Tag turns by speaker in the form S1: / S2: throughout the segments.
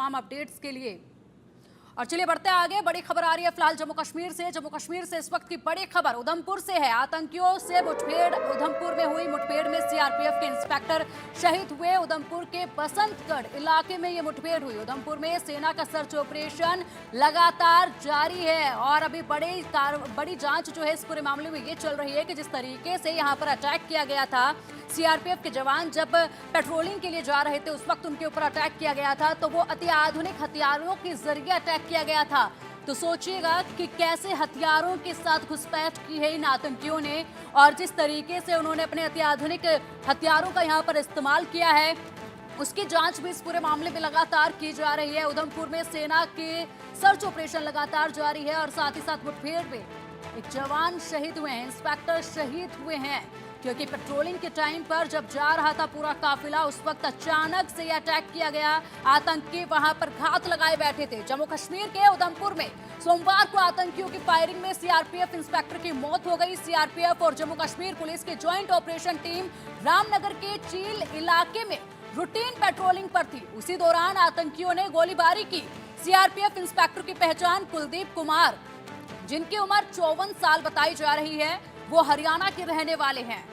S1: तमाम अपडेट्स के लिए। और चलिए बढ़ते आगे, बड़ी खबर आ रही है फिलहाल जम्मू कश्मीर से। जम्मू कश्मीर से इस वक्त की बड़ी खबर उधमपुर से है। आतंकियों से मुठभेड़, उधमपुर में हुई मुठभेड़ में सीआरपीएफ के इंस्पेक्टर शहीद हुए। उधमपुर के बसंतगढ़ इलाके में ये मुठभेड़ हुई। उधमपुर में सेना का सर्च ऑपरेशन लगातार जारी है और अभी बड़ी जांच जो है इस पूरे मामले में ये चल रही है कि जिस तरीके से यहाँ पर अटैक किया गया था, सीआरपीएफ के जवान जब पेट्रोलिंग के लिए जा रहे थे उस वक्त उनके ऊपर अटैक किया गया था, तो वो अति आधुनिक हथियारों के जरिए अटैक किया गया था। तो सोचिएगा कि कैसे हथियारों के साथ घुसपैठ की है इन आतंकियों ने और जिस तरीके से उन्होंने अपने अति आधुनिक हथियारों का यहाँ पर इस्तेमाल किया है, उसकी जांच भी इस पूरे मामले में लगातार की जा रही है। उधमपुर में सेना के सर्च ऑपरेशन लगातार जारी है और साथ ही साथ मुठभेड़ में एक जवान शहीद हुए हैं, इंस्पेक्टर शहीद हुए हैं, क्योंकि पेट्रोलिंग के टाइम पर जब जा रहा था पूरा काफिला, उस वक्त अचानक से यह अटैक किया गया। आतंकी वहां पर घात लगाए बैठे थे। जम्मू कश्मीर के उधमपुर में सोमवार को आतंकियों की फायरिंग में सीआरपीएफ इंस्पेक्टर की मौत हो गई। सीआरपीएफ और जम्मू कश्मीर पुलिस की ज्वाइंट ऑपरेशन टीम रामनगर के चील इलाके में रूटीन पेट्रोलिंग पर थी। उसी दौरान आतंकियों ने गोलीबारी की। सीआरपीएफ इंस्पेक्टर की पहचान कुलदीप कुमार, जिनकी उम्र 54 साल बताई जा रही है, वो हरियाणा के रहने वाले हैं।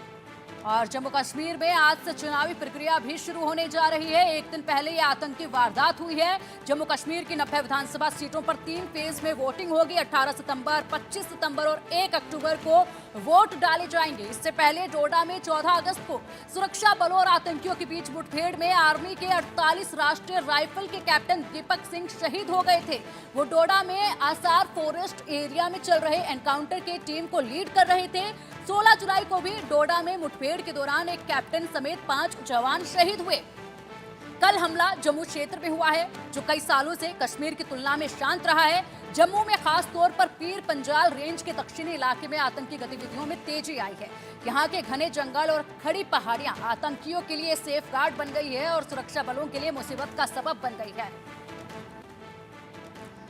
S1: और जम्मू कश्मीर में आज से चुनावी प्रक्रिया भी शुरू होने जा रही है। एक दिन पहले ये आतंकी वारदात हुई है। जम्मू कश्मीर की 90 विधानसभा सीटों पर 3 फेज में वोटिंग होगी। 18 सितंबर, 25 सितंबर और 1 अक्टूबर को वोट डाले जाएंगे। इससे पहले डोडा में 14 अगस्त को सुरक्षा बलों और आतंकियों के बीच मुठभेड़ में आर्मी के 48 राष्ट्रीय राइफल के कैप्टन दीपक सिंह शहीद हो गए थे। वो डोडा में आसार फॉरेस्ट एरिया में चल रहे एनकाउंटर के टीम को लीड कर रहे थे। 16 जुलाई को भी डोडा में मुठभेड़ के दौरान एक कैप्टन समेत 5 जवान शहीद हुए। कल हमला जम्मू क्षेत्र में हुआ है, जो कई सालों से कश्मीर की तुलना में शांत रहा है। जम्मू में खास तौर पर पीर पंजाल रेंज के दक्षिणी इलाके में आतंकी गतिविधियों में तेजी आई है। यहाँ के घने जंगल और खड़ी पहाड़ियां आतंकियों के लिए सेफ गार्ड बन गई है और सुरक्षा बलों के लिए मुसीबत का सबब बन गई है।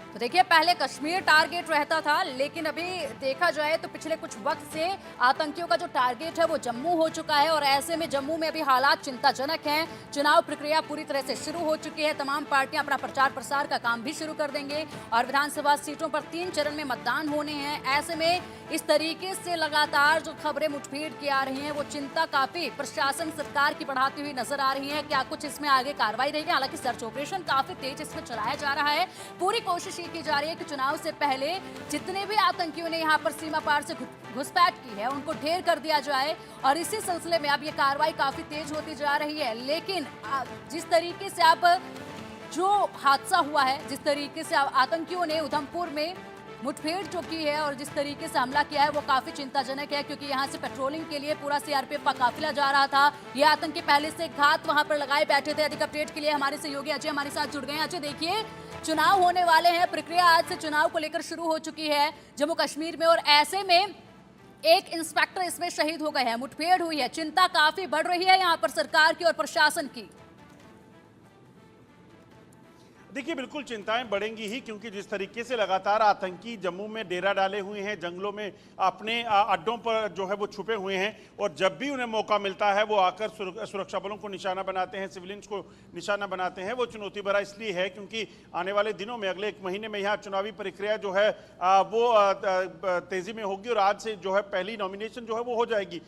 S1: तो देखिए, पहले कश्मीर टारगेट रहता था, लेकिन अभी देखा जाए तो पिछले कुछ वक्त से आतंकियों का जो टारगेट है वो जम्मू हो चुका है और ऐसे में जम्मू में अभी हालात चिंताजनक हैं। चुनाव प्रक्रिया पूरी तरह से शुरू हो चुकी है। तमाम पार्टियां अपना प्रचार प्रसार का काम भी शुरू कर देंगे और विधानसभा सीटों पर 3 चरण में मतदान होने हैं। ऐसे में इस तरीके से लगातार जो खबरें मुठभेड़ की आ रही हैं, वो चिंता काफी प्रशासन सरकार की बढ़ाती हुई नजर आ रही है। क्या कुछ इसमें आगे कार्रवाई रहेगी? हालांकि सर्च ऑपरेशन काफी तेज इसमें चलाया जा रहा है। पूरी कोशिश की जा रही है कि चुनाव से पहले जितने भी आतंकियों ने यहां पर सीमा पार से घुसपैठ की है उनको ढेर कर दिया जाए और इसी सिलसिले में अब ये कार्रवाई काफी तेज होती जा रही है। लेकिन जिस तरीके से अब जो हादसा हुआ है, जिस तरीके से आतंकियों ने उधमपुर में मुठभेड़ जो की है और जिस तरीके से हमला किया है, वो काफी चिंताजनक है, क्योंकि यहां से पेट्रोलिंग के लिए पूरा सीआरपीएफ का काफिला जा रहा था। ये आतंकी पहले से घात वहां पर लगाए बैठे थे। अधिक अपडेट के लिए हमारे सहयोगी अजय हमारे साथ जुड़ गए हैं। अजय, देखिए, चुनाव होने वाले हैं, प्रक्रिया आज से चुनाव को लेकर शुरू हो चुकी है जम्मू कश्मीर में और ऐसे में एक इंस्पेक्टर इसमें शहीद हो गए हैं, मुठभेड़ हुई है, चिंता काफी बढ़ रही है यहाँ पर सरकार की और प्रशासन की।
S2: देखिए, बिल्कुल चिंताएं बढ़ेंगी ही, क्योंकि जिस तरीके से लगातार आतंकी जम्मू में डेरा डाले हुए हैं, जंगलों में अपने अड्डों पर जो है वो छुपे हुए हैं और जब भी उन्हें मौका मिलता है वो आकर सुरक्षा बलों को निशाना बनाते हैं, सिविलियंस को निशाना बनाते हैं। वो चुनौती भरा इसलिए है क्योंकि आने वाले दिनों में, अगले 1 महीने में यहाँ चुनावी प्रक्रिया जो है वो तेजी में होगी और आज से जो है पहली नॉमिनेशन जो है वो हो जाएगी,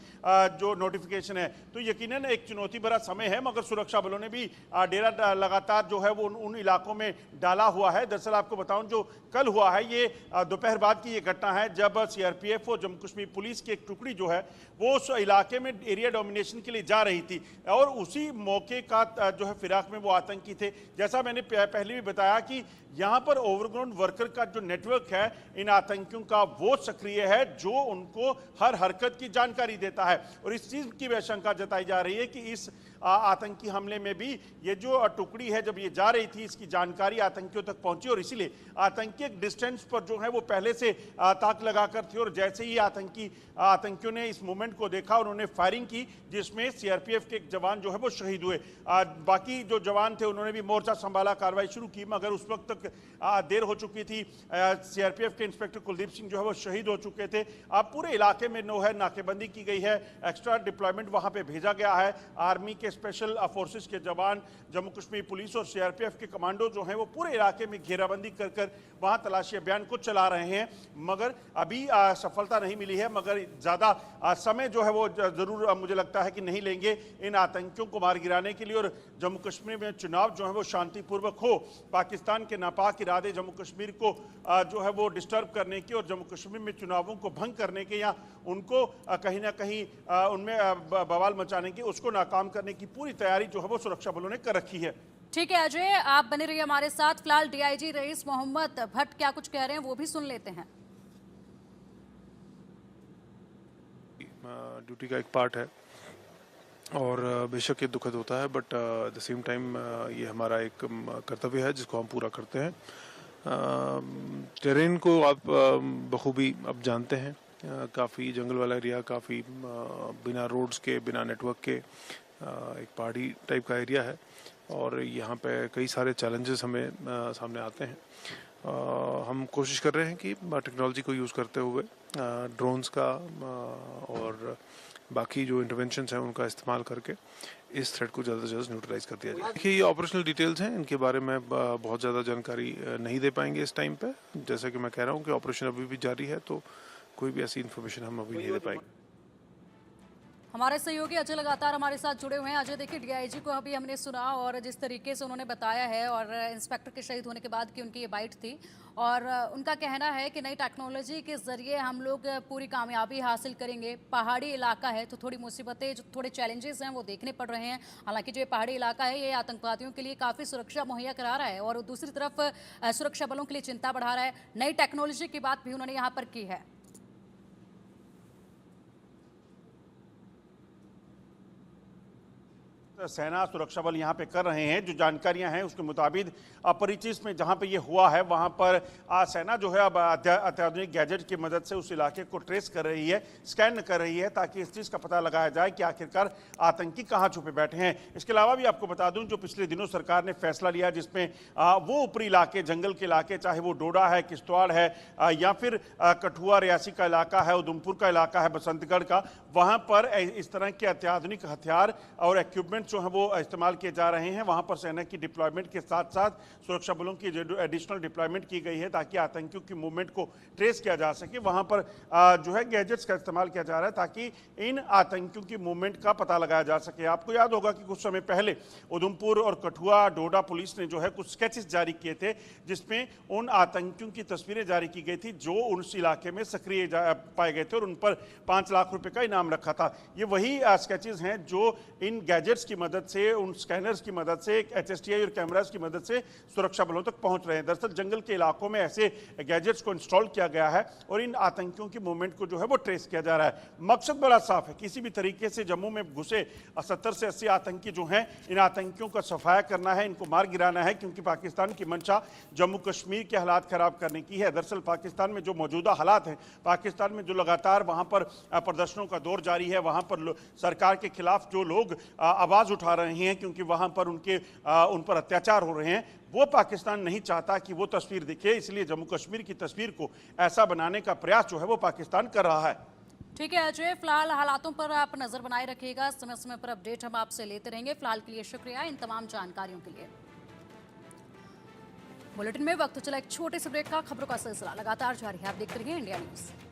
S2: जो नोटिफिकेशन है। तो यकीनन एक चुनौती भरा समय है, मगर सुरक्षा बलों ने भी डेरा लगातार जो है वो उन इलाकों में डाला हुआ है। दरअसल आपको बताऊं, जो कल हुआ है ये दोपहर बाद की ये घटना है, जब सीआरपीएफ और जम्मू कश्मीर पुलिस की एक टुकड़ी जो है वो उस इलाके में एरिया डोमिनेशन के लिए जा रही थी और उसी मौके का जो है फिराक में वो आतंकी थे। जैसा मैंने पहले भी बताया कि यहाँ पर ओवरग्राउंड वर्कर का जो नेटवर्क है इन आतंकियों का, वो सक्रिय है, जो उनको हर हरकत की जानकारी देता है और इस चीज की आशंका जताई जा रही है कि इस आतंकी हमले में भी ये जो टुकड़ी है, जब ये जा रही थी, इसकी जानकारी आतंकियों तक पहुंची और इसीलिए आतंकी एक डिस्टेंस पर जो है वो पहले से ताक लगाकर थे और जैसे ही आतंकियों ने इस मूवमेंट को देखा, उन्होंने फायरिंग की, जिसमें सीआरपीएफ के एक जवान जो है वो शहीद हुए। बाकी जो जवान थे उन्होंने भी मोर्चा संभाला, कार्रवाई शुरू की, मगर उस वक्त तक देर हो चुकी थी। सीआरपीएफ के इंस्पेक्टर कुलदीप सिंह जो है वो शहीद हो चुके थे। अब पूरे इलाके में नाकेबंदी की गई है, एक्स्ट्रा डिप्लॉयमेंट वहां पे भेजा गया है, आर्मी के के स्पेशल फोर्सेस के जवान, जम्मू कश्मीर पुलिस और सीआरपीएफ के कमांडो जो हैं वो पूरे इलाके में घेराबंदी कर कर वहां तलाशी अभियान को चला रहे हैं, मगर अभी सफलता नहीं मिली है। मगर ज़्यादा समय जो है वो ज़रूर मुझे लगता है कि नहीं लेंगे इन आतंकियों को मार गिराने के लिए, और जम्मू कश्मीर में चुनाव जो है वो शांतिपूर्वक हो। पाकिस्तान के नापाक इरादे जम्मू कश्मीर को जो है वो डिस्टर्ब करने की और जम्मू कश्मीर में चुनावों को भंग करने के या उनको कहीं ना कहीं उनमें बवाल मचाने की, उसको नाकाम करने की पूरी तैयारी जो है वो सुरक्षा बलों ने कर रखी है।
S1: ठीक है अजय, आप बने रहिए हमारे साथ। फिलहाल डीआईजी रईस मोहम्मद भट्ट क्या कुछ कह रहे हैं वो भी सुन लेते हैं।
S3: ड्यूटी का एक पार्ट है और बेशक ये दुखद होता है, but at the same time ये हमारा एक कर्तव्य है जिसको हम पूरा करते हैं। टेरेन को आप बखूबी अब जानते हैं, काफ़ी जंगल वाला एरिया, काफ़ी बिना रोड्स के, बिना नेटवर्क के एक पहाड़ी टाइप का एरिया है और यहाँ पे कई सारे चैलेंजेस हमें सामने आते हैं। हम कोशिश कर रहे हैं कि टेक्नोलॉजी को यूज़ करते हुए ड्रोन्स का और बाकी जो इंटरवेंशंस हैं उनका इस्तेमाल करके इस थ्रेट को ज़्यादा से ज़्यादा न्यूट्रलाइज कर दिया जाए। देखिए, ये ऑपरेशनल डिटेल्स हैं, इनके बारे में बहुत ज़्यादा जानकारी नहीं दे पाएंगे इस टाइम पे। जैसा कि मैं कह रहा हूँ कि ऑपरेशन अभी भी जारी है, तो कोई भी ऐसी इन्फॉर्मेशन हम अभी नहीं दे पाएंगे।
S1: हमारे सहयोगी अजय लगातार हमारे साथ जुड़े हुए हैं। अजय, देखिए डीआईजी को अभी हमने सुना और जिस तरीके से उन्होंने बताया है, और इंस्पेक्टर के शहीद होने के बाद की उनकी ये बाइट थी, और उनका कहना है कि नई टेक्नोलॉजी के ज़रिए हम लोग पूरी कामयाबी हासिल करेंगे। पहाड़ी इलाका है तो थोड़ी मुसीबतें, जो थोड़े चैलेंजेस हैं वो देखने पड़ रहे हैं। हालांकि जो ये पहाड़ी इलाका है ये आतंकवादियों के लिए काफ़ी सुरक्षा मुहैया करा रहा है और दूसरी तरफ सुरक्षा बलों के लिए चिंता बढ़ा रहा है। नई टेक्नोलॉजी की बात भी उन्होंने यहाँ पर की है।
S2: सेना सुरक्षा बल यहाँ पे कर रहे हैं, जो जानकारियां हैं उसके मुताबिक परिचित में जहाँ पे ये हुआ है वहाँ पर सेना जो है अब अत्याधुनिक गैजेट की मदद से उस इलाके को ट्रेस कर रही है, स्कैन कर रही है, ताकि इस चीज़ का पता लगाया जाए कि आखिरकार आतंकी कहाँ छुपे बैठे हैं। इसके अलावा भी आपको बता दूं, जो पिछले दिनों सरकार ने फैसला लिया जिसमें वो ऊपरी इलाके, जंगल के इलाके, चाहे वो डोडा है, किश्तवाड़ है या फिर कठुआ रियासी का इलाका है, उधमपुर का इलाका है, बसंतगढ़ का, वहाँ पर इस तरह के अत्याधुनिक हथियार और इक्विपमेंट जो है वो इस्तेमाल किए जा रहे हैं। वहां पर सेना की डिप्लॉयमेंट के साथ साथ सुरक्षा बलों की एडिशनल डिप्लॉयमेंट की गई है ताकि आतंकियों की मूवमेंट को ट्रेस किया जा सके। वहां पर जो है गैजेट्स का इस्तेमाल किया जा रहा है ताकि इन आतंकियों की मूवमेंट का पता लगाया जा सके। आपको याद होगा कि कुछ समय पहले उधमपुर और कठुआ डोडा पुलिस ने जो है कुछ स्केचेस जारी किए थे जिसमें उन आतंकियों की तस्वीरें जारी की गई थी जो उस इलाके में सक्रिय पाए गए थे और उन पर 5 लाख रुपए का इनाम रखा था। ये वही स्केचेस हैं जो इन गैजेट्स की मदद से, उन स्कैनर्स की मदद से, HSTI और कैमरास की मदद से सुरक्षा बलों तक पहुंच रहे हैं। दरअसल जंगल के इलाकों में ऐसे गैजेट्स को इंस्टॉल किया गया है और इन आतंकियों की मूवमेंट को जो है वो ट्रेस किया जा रहा है। मकसद बड़ा साफ है, किसी भी तरीके से जम्मू में घुसे 70 से 80 आतंकी जो हैं, इन आतंकियों का सफाया करना है, इनको मार गिराना है, क्योंकि पाकिस्तान की मंशा जम्मू कश्मीर के हालात खराब करने की है। दरअसल पाकिस्तान में जो मौजूदा हालात हैं, पाकिस्तान में जो लगातार वहां पर प्रदर्शनों का दौर जारी है, वहां पर सरकार के खिलाफ जो लोग आवाज उठा रहे हैं क्योंकि वहां पर उन पर अत्याचार हो रहे हैं, वो पाकिस्तान नहीं चाहता कि वो तस्वीर दिखे। इसलिए जम्मू कश्मीर की तस्वीर को ऐसा बनाने का प्रयास जो है वो पाकिस्तान कर रहा है।
S1: ठीक है अजय, फिलहाल हालातों पर आप नजर बनाए रखिएगा, समय समय पर अपडेट हम आपसे लेते रहेंगे। फिलहाल के लिए शुक्रिया इन तमाम जानकारियों के लिए। बुलेटिन में वक्त चला एक छोटे से ब्रेक का। खबरों का सिलसिला लगातार जारी है, आप देखते रहिए इंडिया न्यूज।